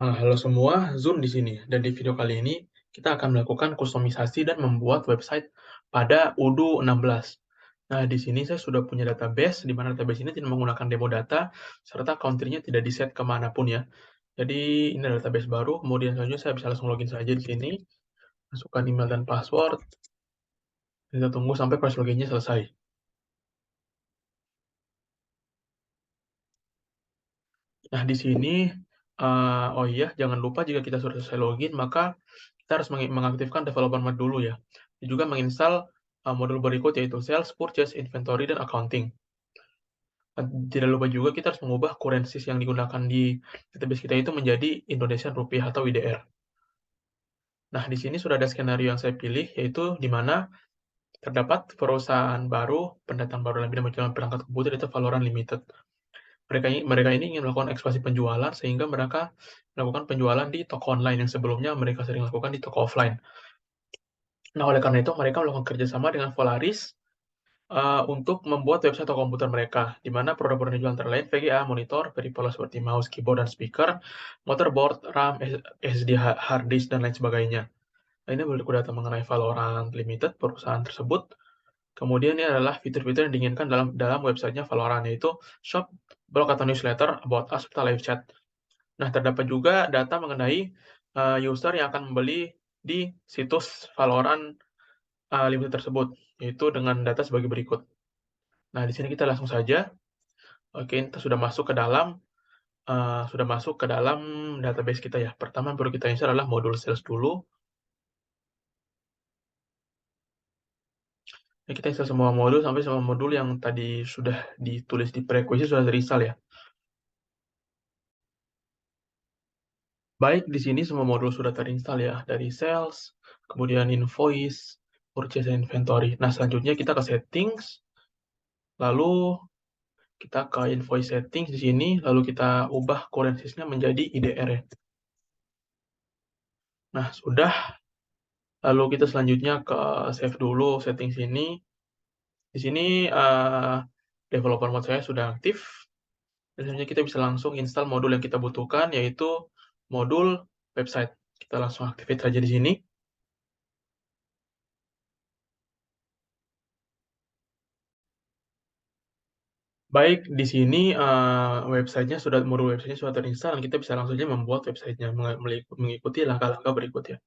Halo semua, Zoom di sini. Dan di video kali ini, kita akan melakukan kustomisasi dan membuat website pada Odoo 16. Nah, di sini saya sudah punya database, di mana database ini tidak menggunakan demo data, serta counternya tidak di-set kemanapun ya. Jadi, ini adalah database baru, kemudian selanjutnya saya bisa langsung login saja di sini, masukkan email dan password, kita tunggu sampai proses loginnya selesai. Nah, di sini, oh iya, jangan lupa jika kita sudah selesai login, maka kita harus mengaktifkan developer mode dulu ya. Dan juga menginstal modul berikut yaitu Sales, Purchase, Inventory, dan Accounting. Tidak lupa juga kita harus mengubah currencies yang digunakan di database kita itu menjadi Indonesian Rupiah atau IDR. Nah, di sini sudah ada skenario yang saya pilih, yaitu di mana terdapat perusahaan baru, pendatang baru dalam bidang penjualan perangkat komputer, itu Valorant Limited. Mereka ini ingin melakukan ekspansi penjualan sehingga mereka melakukan penjualan di toko online yang sebelumnya mereka sering lakukan di toko offline. Nah, oleh karena itu mereka melakukan kerjasama dengan Volaris untuk membuat website atau komputer mereka, di mana produk-produk yang dijual antara lain VGA, monitor, peripheral seperti mouse, keyboard, dan speaker, motherboard, RAM, SD hard disk, dan lain sebagainya. Nah, ini berikut data mengenai Valorant Limited, perusahaan tersebut. Kemudian ini adalah fitur-fitur yang diinginkan dalam websitenya Valorant, yaitu shop, blog atau newsletter, about us, serta live chat. Nah, terdapat juga data mengenai user yang akan membeli di situs Valorant Limited tersebut, yaitu dengan data sebagai berikut. Nah, di sini kita langsung saja. Oke, kita sudah masuk ke dalam database kita ya. Pertama yang perlu kita install adalah modul sales dulu. Ya, kita install semua modul sampai semua modul yang tadi sudah ditulis di prerequisite sudah terinstall ya. Baik, di sini semua modul sudah terinstall ya, dari sales, kemudian invoice, purchase, dan inventory. Nah, selanjutnya kita ke settings, lalu kita ke invoice settings di sini, lalu kita ubah currencies-nya menjadi IDR ya. Nah, sudah. Lalu kita selanjutnya ke save dulu settings ini. Di sini developer mode saya sudah aktif. Dan selanjutnya kita bisa langsung install modul yang kita butuhkan, yaitu modul website. Kita langsung aktifkan saja di sini. Baik, di sini modul websitenya sudah terinstall, dan kita bisa langsung saja membuat websitenya mengikuti langkah-langkah berikut ya.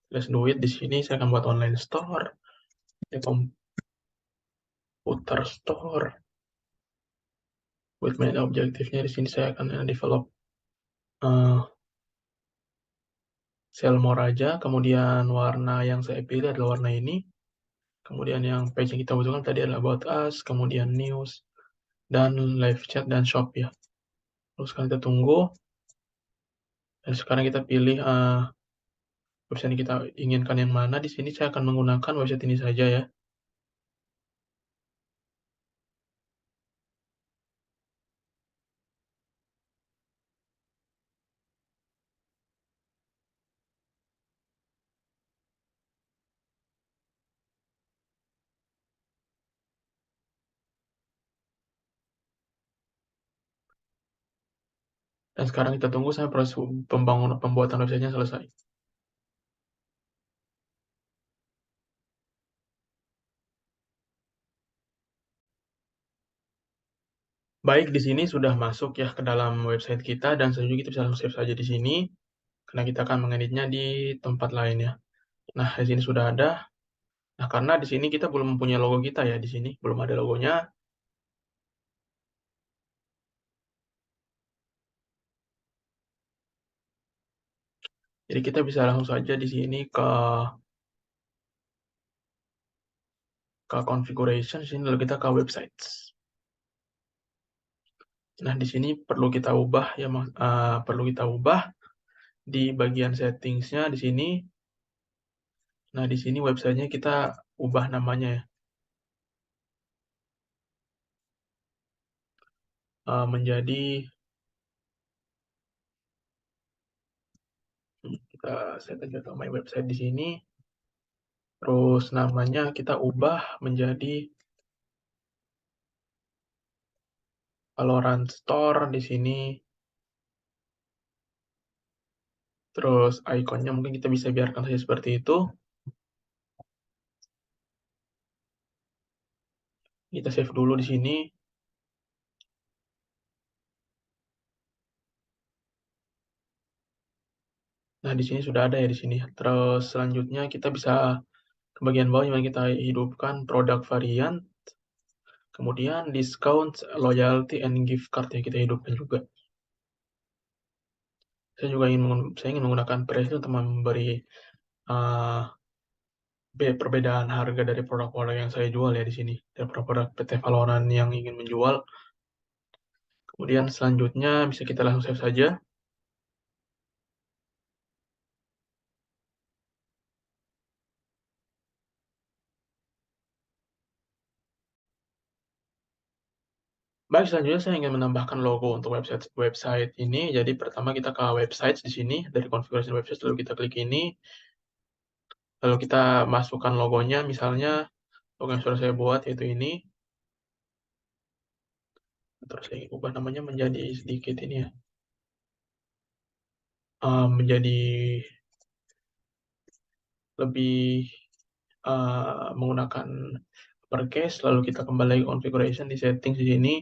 Let's do it. Di sini saya akan buat online store, ya, komputer store. With main objektifnya di sini saya akan develop sell more aja, kemudian warna yang saya pilih adalah warna ini, kemudian yang page yang kita butuhkan tadi adalah about us, kemudian news, dan live chat dan shop ya. Terus sekarang kita tunggu, dan sekarang kita pilih website yang kita inginkan yang mana. Di sini saya akan menggunakan website ini saja ya. Dan sekarang kita tunggu sampai proses pembuatan websitenya selesai. Baik, di sini sudah masuk ya ke dalam website kita, dan selanjutnya kita bisa langsung save saja di sini, karena kita akan mengeditnya di tempat lain ya. Nah, di sini sudah ada. Nah, karena di sini kita belum mempunyai logo kita ya, di sini belum ada logonya. Jadi kita bisa langsung saja di sini ke configuration, sini lalu kita ke websites. Nah, di sini perlu kita ubah ya, perlu kita ubah di bagian settingsnya di sini. Nah, di sini websitenya kita ubah namanya ya, menjadi kita set aja ke my website di sini. Terus namanya kita ubah menjadi Valorant Store di sini. Terus ikonnya mungkin kita bisa biarkan saja seperti itu. Kita save dulu di sini. Nah, di sini sudah ada ya di sini. Terus selanjutnya kita bisa ke bagian bawah yang kita hidupkan produk varian, kemudian discount, loyalty, and gift card yang kita hidupkan juga. Saya ingin menggunakan price untuk memberi uh, perbedaan harga dari produk-produk yang saya jual ya di sini, dan produk-produk PT Valorant yang ingin menjual. Kemudian selanjutnya bisa kita langsung save saja. Baik, selanjutnya saya ingin menambahkan logo untuk website website ini. Jadi pertama kita ke website di sini, dari konfigurasi website, lalu kita klik ini, lalu kita masukkan logonya, misalnya logo yang sudah saya buat yaitu ini. Terus saya ingin ubah namanya menjadi sedikit ini ya, menjadi lebih menggunakan uppercase, lalu kita kembali ke configuration di settings di sini.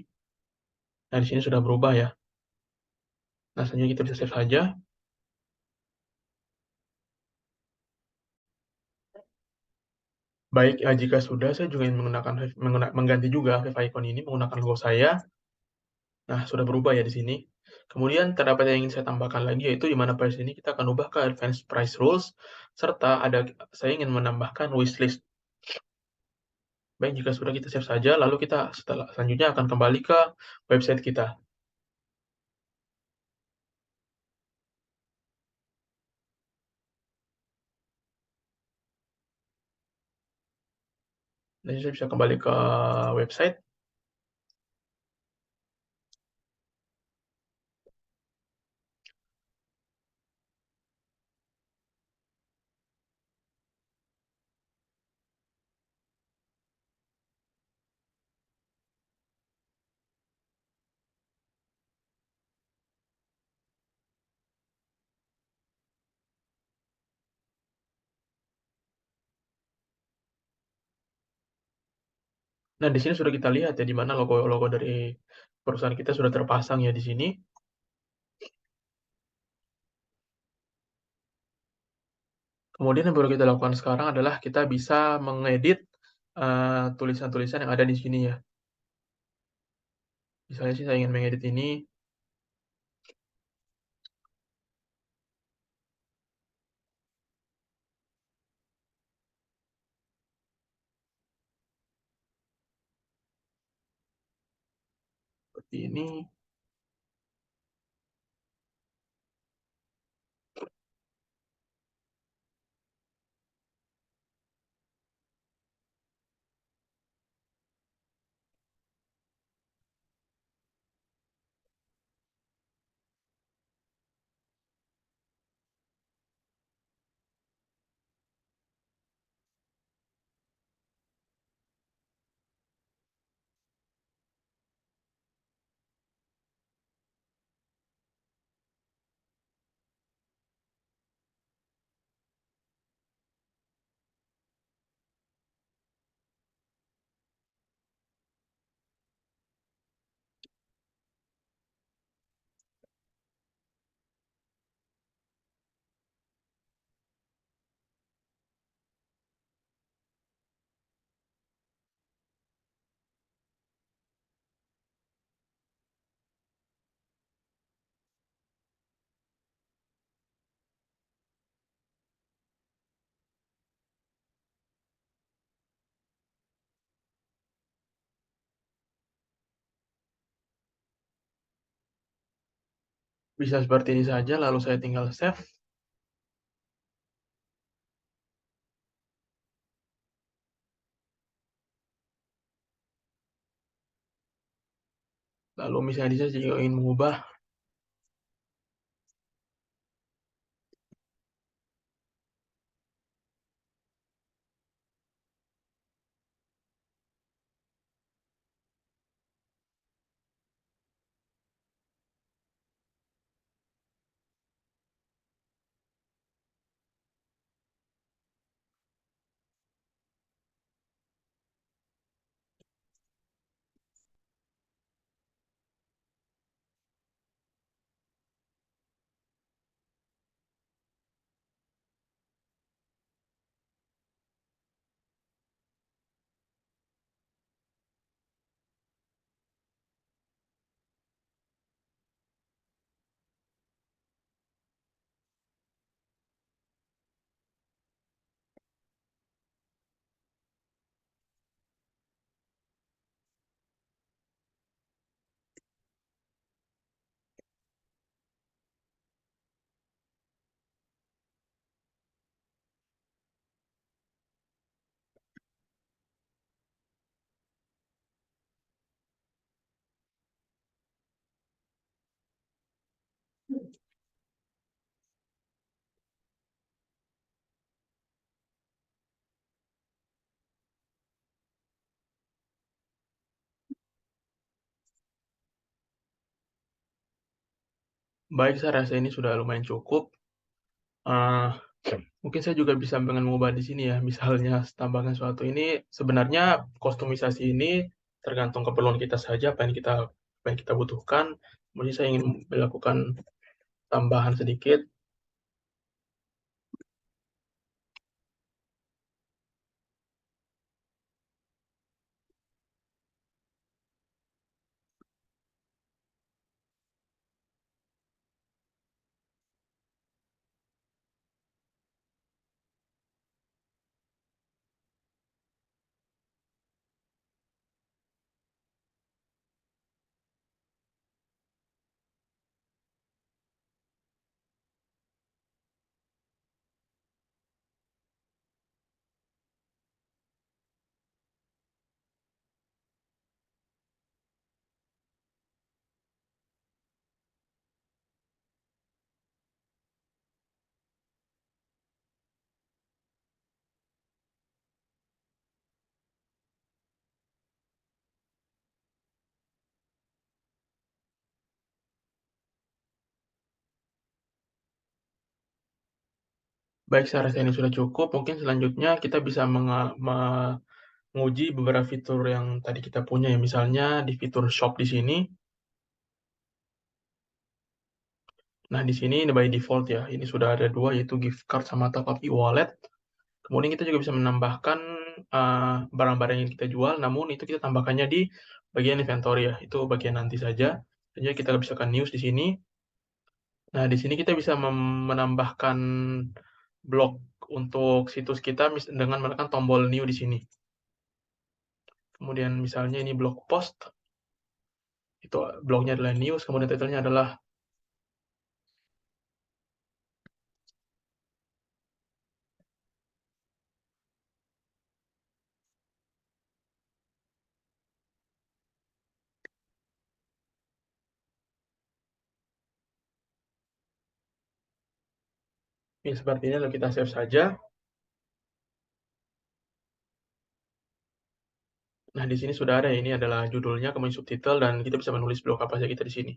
Nah, di sini sudah berubah ya. Nah, selanjutnya kita bisa save saja. Baik, jika sudah, saya juga ingin mengganti juga Vive Icon ini menggunakan logo saya. Nah, sudah berubah ya di sini. Kemudian terdapat yang ingin saya tambahkan lagi, yaitu di mana pada sini kita akan ubah ke advanced price rules, serta saya ingin menambahkan wishlist. Baik, jika sudah kita save saja, lalu kita selanjutnya akan kembali ke website kita. Dan saya bisa kembali ke website. Nah, di sini sudah kita lihat ya, di mana logo-logo dari perusahaan kita sudah terpasang ya di sini. Kemudian yang baru kita lakukan sekarang adalah kita bisa mengedit tulisan-tulisan yang ada di sini ya. Misalnya sih saya ingin mengedit ini, seperti ini. Bisa seperti ini saja, lalu saya tinggal save. Lalu misalnya saya jika ingin mengubah, Baik, saya rasa ini sudah lumayan cukup. Eee, Mungkin saya juga bisa mengubah di sini ya, misalnya tambahkan sesuatu ini sebenarnya kustomisasi ini tergantung keperluan kita saja, apa yang kita butuhkan. Mungkin saya ingin melakukan tambahan sedikit. Baik, saya rasa ini sudah cukup. Mungkin selanjutnya kita bisa menguji beberapa fitur yang tadi kita punya ya, misalnya di fitur shop di sini. Nah, di sini ini by default ya, ini sudah ada 2 yaitu gift card sama top up e-wallet. Kemudian kita juga bisa menambahkan, barang-barang yang kita jual, namun itu kita tambahkannya di bagian inventory ya, itu bagian nanti saja. Jadi kita bisa ke news di sini. Nah, di sini kita bisa menambahkan blog untuk situs kita dengan menekan tombol new di sini. Kemudian misalnya ini blog post, itu blognya adalah news, kemudian title-nya adalah ini seperti ini, lalu kita save saja. Nah, di sini sudah ada, ini adalah judulnya, kemudian subtitle, dan kita bisa menulis blog apa saja kita di sini.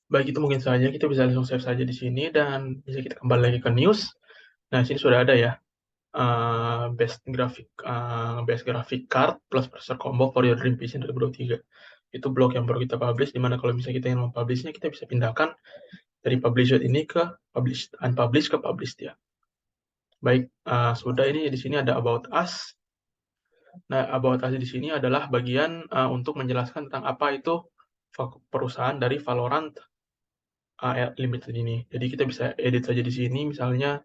Baik, itu mungkin saja, kita bisa langsung save saja di sini dan bisa kita kembali lagi ke news. Nah, di sini sudah ada ya, best graphic card plus processor combo for your dream PC 2023. Itu blog yang baru kita publish, di mana kalau misalnya kita ingin mempublishnya, kita bisa pindahkan dari published ini ke published, unpublished ke published ya. Baik, sudah, ini di sini ada about us. Nah, about us di sini adalah bagian untuk menjelaskan tentang apa itu perusahaan dari Valorant Limited ini. Jadi kita bisa edit saja di sini, misalnya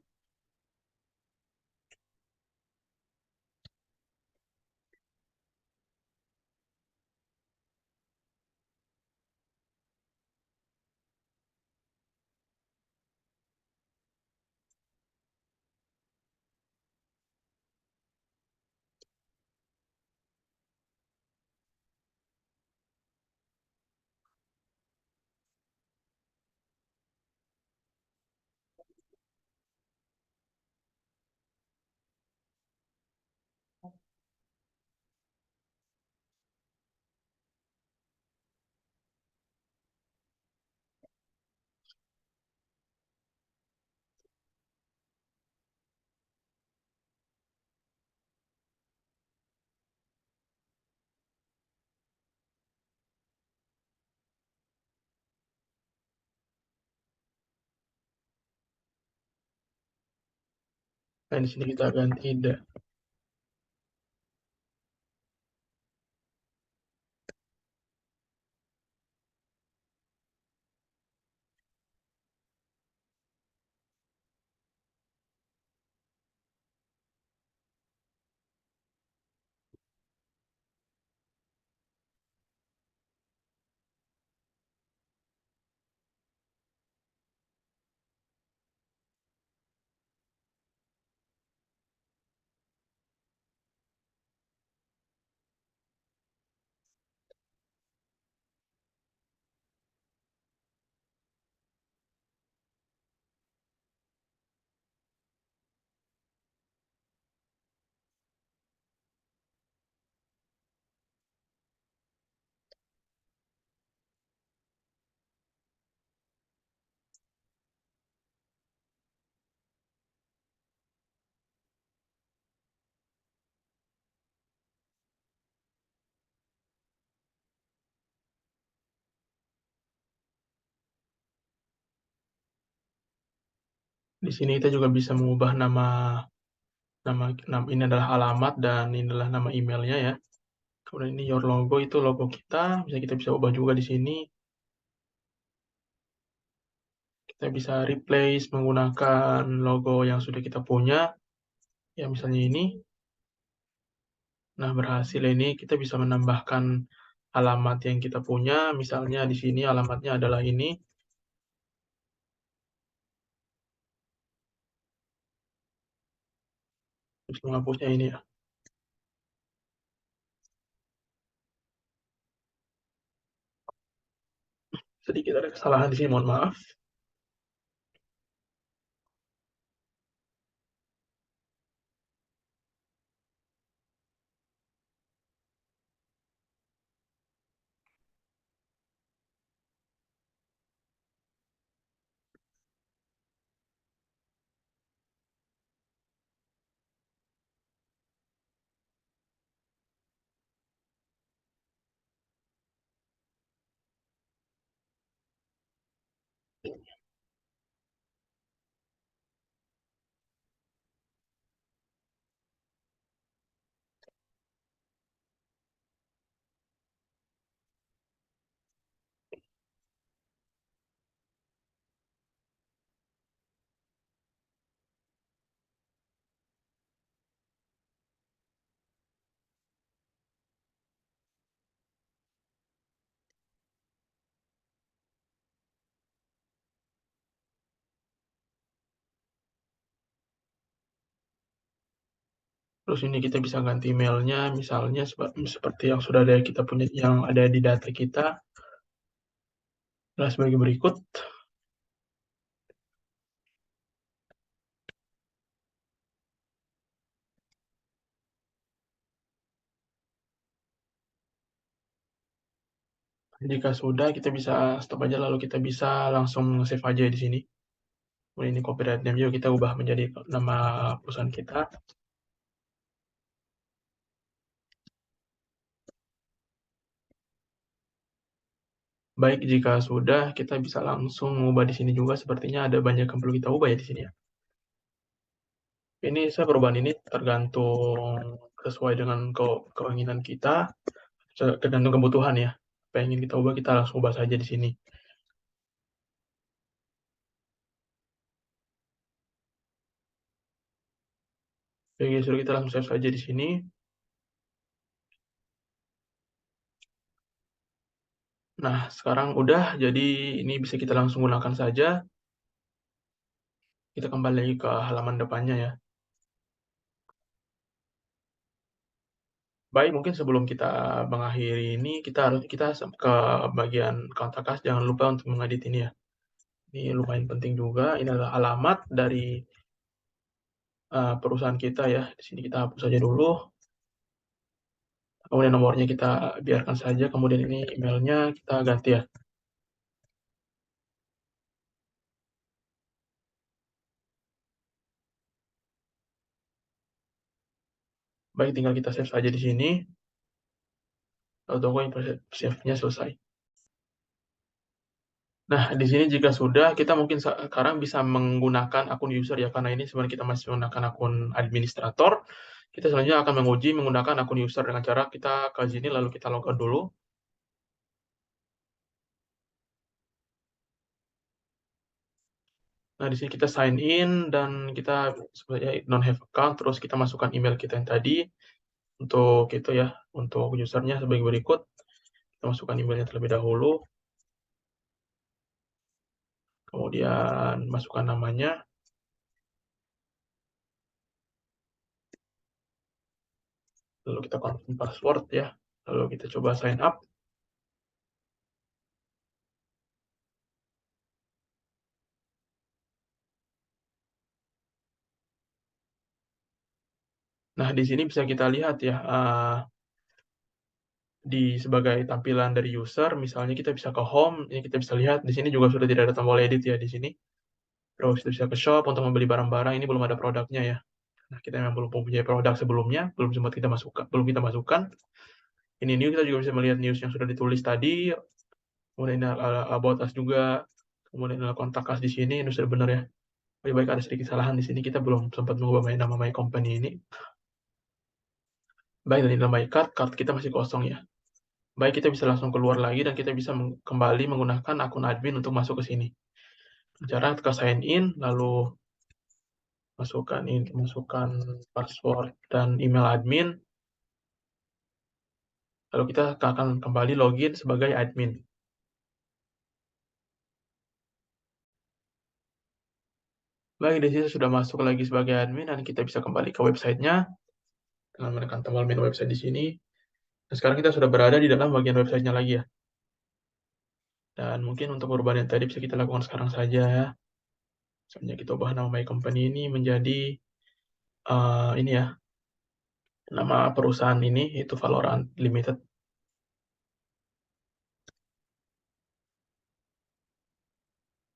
Nah, di sini kita ganti di sini kita juga bisa mengubah nama nama ini adalah alamat dan ini adalah nama emailnya ya. Kemudian ini your logo itu logo kita, kita bisa ubah juga di sini. Kita bisa replace menggunakan logo yang sudah kita punya, ya misalnya ini. Nah, berhasil ini kita bisa menambahkan alamat yang kita punya, misalnya di sini alamatnya adalah ini. Terus menghapusnya ini ya. Sedikit ada kesalahan di sini, mohon maaf. Terus ini kita bisa ganti emailnya, misalnya seperti yang sudah ada kita punya, yang ada di data kita. Nah, sebagai berikut. Jika sudah, kita bisa stop aja, lalu kita bisa langsung save aja di sini. Kemudian ini copyright name juga kita ubah menjadi nama perusahaan kita. Baik, jika sudah, kita bisa langsung mengubah di sini juga. Sepertinya ada banyak yang perlu kita ubah ya di sini ya. Ini perubahan ini tergantung sesuai dengan keinginan kita, tergantung kebutuhan ya. Apa yang ingin kita ubah, kita langsung ubah saja di sini. Oke, sudah, kita langsung save saja di sini. Nah, sekarang udah, jadi ini bisa kita langsung gunakan saja. Kita kembali lagi ke halaman depannya ya. Baik, mungkin sebelum kita mengakhiri ini, kita ke bagian kontak us, jangan lupa untuk mengedit ini ya. Ini lumayan penting juga. Ini adalah alamat dari perusahaan kita ya. Di sini kita hapus saja dulu. Kemudian nomornya kita biarkan saja. Kemudian ini emailnya kita ganti ya. Baik, tinggal kita save saja di sini. Lalu tunggu yang save-nya selesai. Nah, di sini jika sudah, kita mungkin sekarang bisa menggunakan akun user ya, karena ini sebenarnya kita masih menggunakan akun administrator. Kita selanjutnya akan menguji menggunakan akun user dengan cara kita ke sini lalu kita login dulu. Nah, di sini kita sign in dan kita sebenarnya don't have account, terus kita masukkan email kita yang tadi untuk itu ya, untuk usernya sebagai berikut. Kita masukkan emailnya terlebih dahulu, kemudian masukkan namanya, lalu kita confirm password ya, lalu kita coba sign up. Nah, di sini bisa kita lihat ya, sebagai tampilan dari user, misalnya kita bisa ke home, ini kita bisa lihat di sini juga sudah tidak ada tombol edit ya di sini. Terus kita bisa ke shop untuk membeli barang-barang, ini belum ada produknya ya. Nah, kita memang belum mempunyai produk sebelumnya, belum kita masukkan. Ini new, kita juga bisa melihat news yang sudah ditulis tadi, kemudian ada about us juga, kemudian ada kontak us di sini, ini sudah benar ya. Lebih baik ada sedikit kesalahan di sini, kita belum sempat mengubah nama my company ini. Baik, dan ini my card kita masih kosong ya. Baik, kita bisa langsung keluar lagi dan kita bisa kembali menggunakan akun admin untuk masuk ke sini. Cara kita sign in, lalu masukkan password dan email admin, lalu kita akan kembali login sebagai admin. Baik, di sini sudah masuk lagi sebagai admin dan kita bisa kembali ke websitenya dengan menekan tombol menu website di sini. Dan sekarang kita sudah berada di dalam bagian websitenya lagi ya. Dan mungkin untuk perubahan yang tadi bisa kita lakukan sekarang saja. Misalnya kita ubah nama my company ini menjadi ini ya, nama perusahaan ini itu Valorant Limited.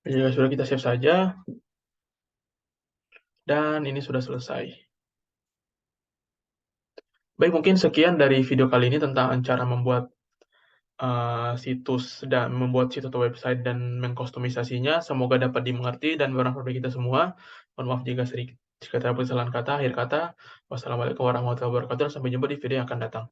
Jika sudah kita save saja, dan ini sudah selesai. Baik, mungkin sekian dari video kali ini tentang cara membuat situs dan membuat situs atau website dan mengkustomisasinya. Semoga dapat dimengerti dan bermanfaat bagi kita semua. Mohon maaf jika terdapat kesalahan kata, akhir kata. Wassalamualaikum warahmatullahi wabarakatuh. Sampai jumpa di video yang akan datang.